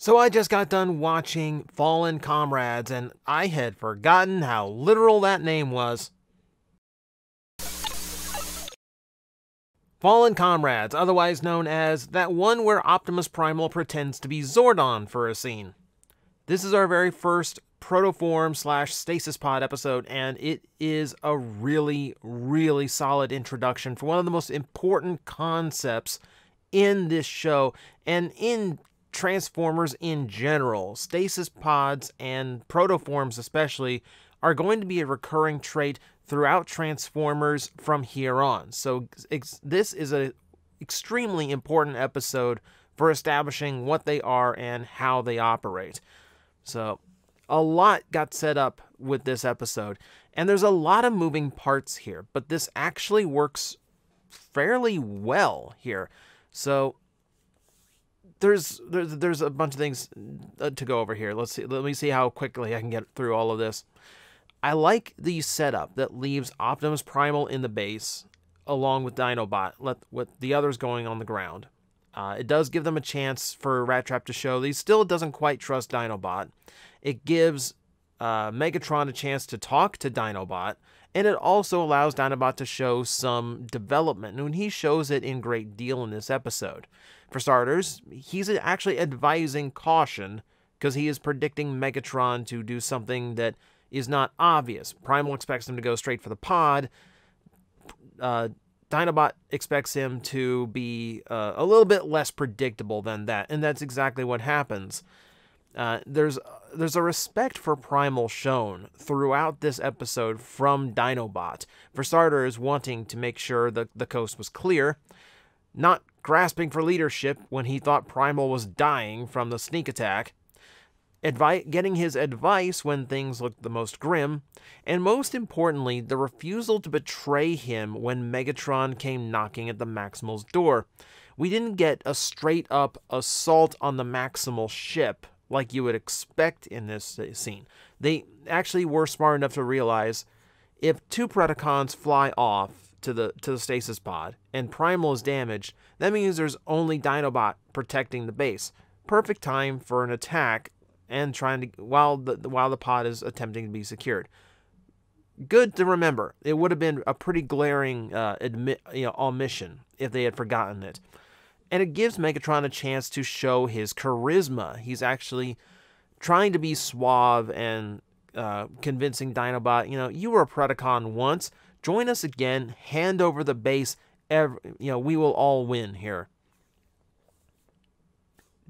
So I just got done watching Fallen Comrades, and I had forgotten how literal that name was. Fallen Comrades, otherwise known as that one where Optimus Primal pretends to be Zordon for a scene. This is our very first protoform / stasis pod episode, and it is a really, really solid introduction for one of the most important concepts in this show and in Transformers in general. Stasis pods and protoforms especially are going to be a recurring trait throughout Transformers from here on. So this is an extremely important episode for establishing what they are and how they operate. So a lot got set up with this episode, and there's a lot of moving parts here, but this actually works fairly well here. So there's a bunch of things to go over here. Let me see how quickly I can get through all of this. I like the setup that leaves Optimus Primal in the base along with Dinobot, with the others going on the ground. It does give them a chance for Rat Trap to show that he still doesn't quite trust Dinobot. It gives Megatron a chance to talk to Dinobot, and it also allows Dinobot to show some development, and he shows it in great deal in this episode. For starters, he's actually advising caution because he is predicting Megatron to do something that is not obvious. Primal expects him to go straight for the pod. Dinobot expects him to be a little bit less predictable than that, and that's exactly what happens. There's a respect for Primal shown throughout this episode from Dinobot. For starters, wanting to make sure that the coast was clear, not grasping for leadership when he thought Primal was dying from the sneak attack, getting his advice when things looked the most grim, and most importantly, the refusal to betray him when Megatron came knocking at the Maximal's door. We didn't get a straight-up assault on the Maximal ship like you would expect in this scene. They actually were smart enough to realize if two Predacons fly off to the stasis pod and Primal is damaged, that means there's only Dinobot protecting the base. Perfect time for an attack and trying to while the pod is attempting to be secured. Good to remember. It would have been a pretty glaring omission if they had forgotten it. And it gives Megatron a chance to show his charisma. He's actually trying to be suave and convincing Dinobot, you were a Predacon once. Join us again. Hand over the base. We will all win here.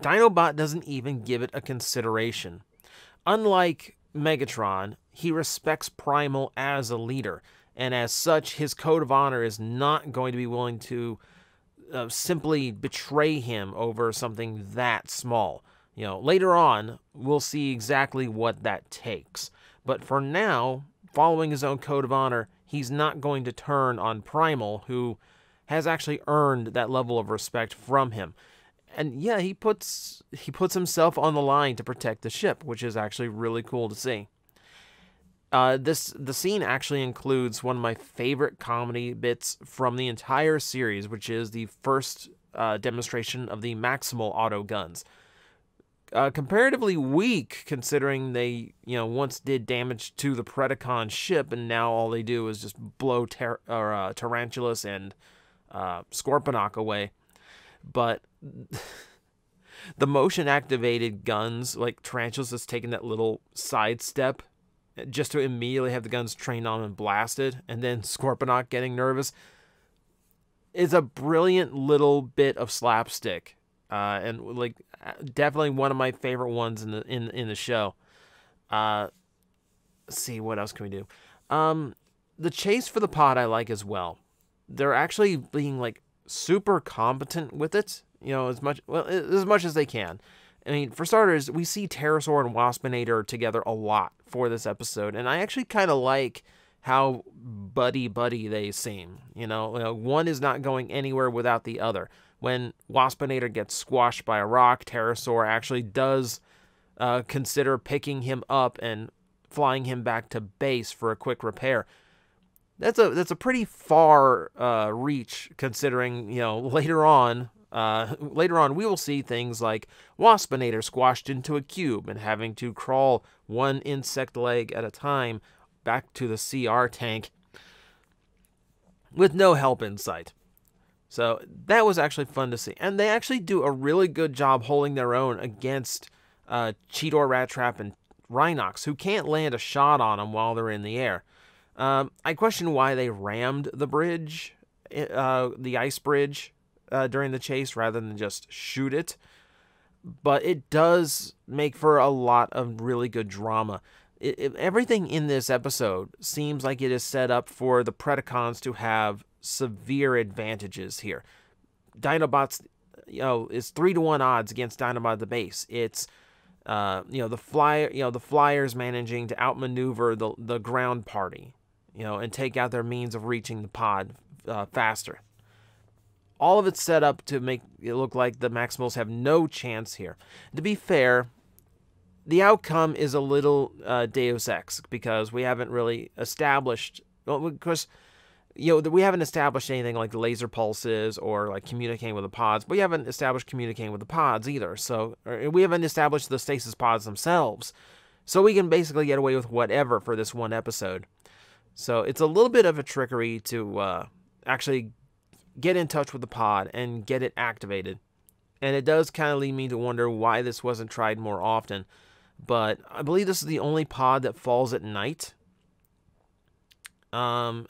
Dinobot doesn't even give it a consideration. Unlike Megatron, he respects Primal as a leader, and as such, his code of honor is not going to be willing to simply betray him over something that small. Later on, we'll see exactly what that takes. But for now, following his own code of honor, he's not going to turn on Primal, who has actually earned that level of respect from him. And yeah, he puts himself on the line to protect the ship, which is actually really cool to see. The scene actually includes one of my favorite comedy bits from the entire series, which is the first demonstration of the Maximal auto guns. Comparatively weak, considering they once did damage to the Predacon ship, and now all they do is just blow Tarantulas and Scorponok away. But the motion-activated guns, like Tarantulas has taken that little sidestep just to immediately have the guns trained on and blasted, and then Scorponok getting nervous, is a brilliant little bit of slapstick, and definitely one of my favorite ones in the show. Let's see, what else can we do? The chase for the pod I like as well. They're actually being super competent with it, as much as they can. I mean, for starters, we see Pterosaur and Waspinator together a lot for this episode, and I actually kind of like how buddy-buddy they seem. One is not going anywhere without the other. When Waspinator gets squashed by a rock, Pterosaur actually does consider picking him up and flying him back to base for a quick repair. That's a pretty far reach, considering later on Later on, we will see things like Waspinator squashed into a cube and having to crawl one insect leg at a time back to the CR tank with no help in sight. So that was actually fun to see. And they actually do a really good job holding their own against Cheetor, Rat Trap, and Rhinox, who can't land a shot on them while they're in the air. I question why they rammed the bridge, the ice bridge, during the chase rather than just shoot it. But it does make for a lot of really good drama. Everything in this episode seems like it is set up for the Predacons to have severe advantages here. Dinobots, is 3-to-1 odds against Dinobot at the base. It's the flyers managing to outmaneuver the ground party, and take out their means of reaching the pod faster. All of it's set up to make it look like the Maximals have no chance here. To be fair, the outcome is a little Deus Ex, because we haven't really established, because we haven't established anything like laser pulses or like communicating with the pods. We haven't established communicating with the pods either. So we haven't established the stasis pods themselves. So we can basically get away with whatever for this one episode. So it's a little bit of a trickery to actually get in touch with the pod and get it activated. And it does kind of lead me to wonder why this wasn't tried more often. But I believe this is the only pod that falls at night. Well,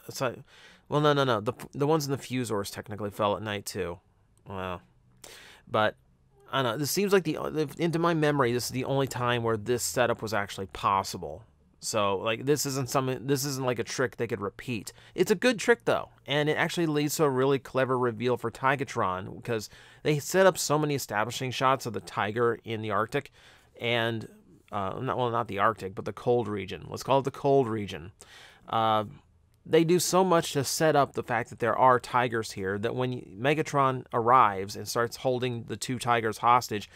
no. The ones in the fusors technically fell at night too. Well, but I don't know. This seems like into my memory, this is the only time where this setup was actually possible. So like this isn't like a trick they could repeat. It's a good trick though, and it actually leads to a really clever reveal for Tigatron, because they set up so many establishing shots of the tiger in the Arctic, and not the Arctic, but the cold region. Let's call it the cold region. They do so much to set up the fact that there are tigers here that when Megatron arrives and starts holding the two tigers hostage,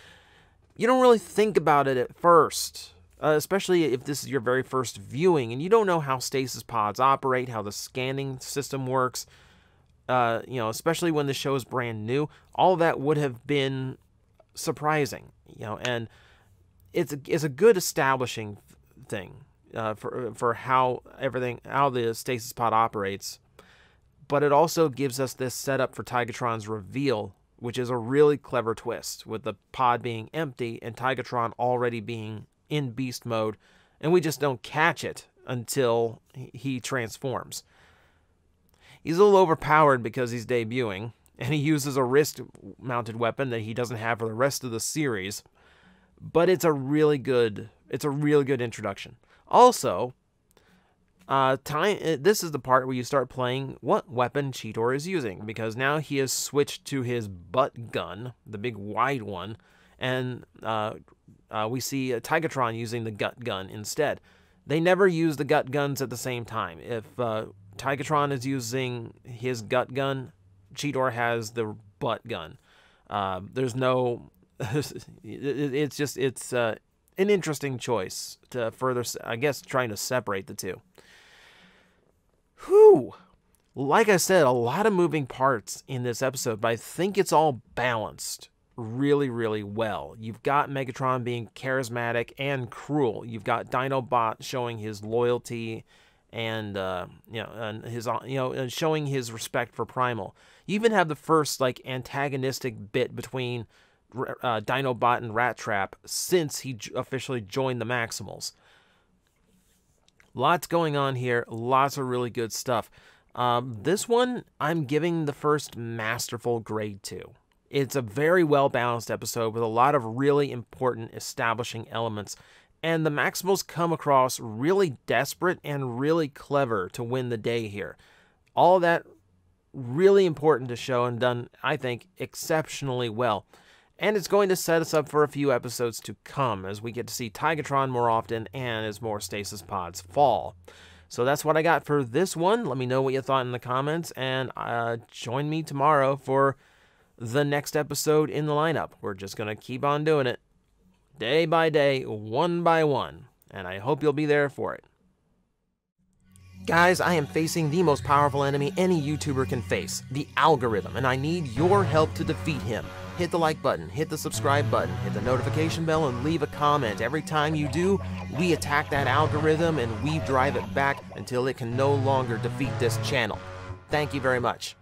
you don't really think about it at first, especially if this is your very first viewing and you don't know how stasis pods operate, how the scanning system works, especially when the show is brand new. All that would have been surprising, and it's a good establishing thing. For how the stasis pod operates, but it also gives us this setup for Tigatron's reveal, which is a really clever twist, with the pod being empty and Tigatron already being in beast mode, and we just don't catch it until he transforms. He's a little overpowered because he's debuting, and he uses a wrist-mounted weapon that he doesn't have for the rest of the series, but it's a really good introduction. Also, this is the part where you start playing what weapon Cheetor is using, because now he has switched to his butt gun, the big wide one, and we see Tigatron using the gut gun instead. They never use the gut guns at the same time. If Tigatron is using his gut gun, Cheetor has the butt gun. There's no... it's an interesting choice to further, I guess, trying to separate the two. Whew! Like I said, a lot of moving parts in this episode, but I think it's all balanced really, really well. You've got Megatron being charismatic and cruel. You've got Dinobot showing his loyalty and and showing his respect for Primal. You even have the first antagonistic bit between Dinobot and Rat Trap since he officially joined the Maximals. Lots going on here, lots of really good stuff. This one I'm giving the first masterful grade to. It's a very well balanced episode with a lot of really important establishing elements, and the Maximals come across really desperate and really clever to win the day here. All that really important to show, and done, I think, exceptionally well. And it's going to set us up for a few episodes to come as we get to see Tigatron more often and as more stasis pods fall. So that's what I got for this one. Let me know what you thought in the comments, and join me tomorrow for the next episode in the lineup. We're just going to keep on doing it day by day, one by one, and I hope you'll be there for it. Guys, I am facing the most powerful enemy any YouTuber can face, the algorithm, and I need your help to defeat him. Hit the like button, hit the subscribe button, hit the notification bell, and leave a comment. Every time you do, we attack that algorithm and we drive it back until it can no longer defeat this channel. Thank you very much.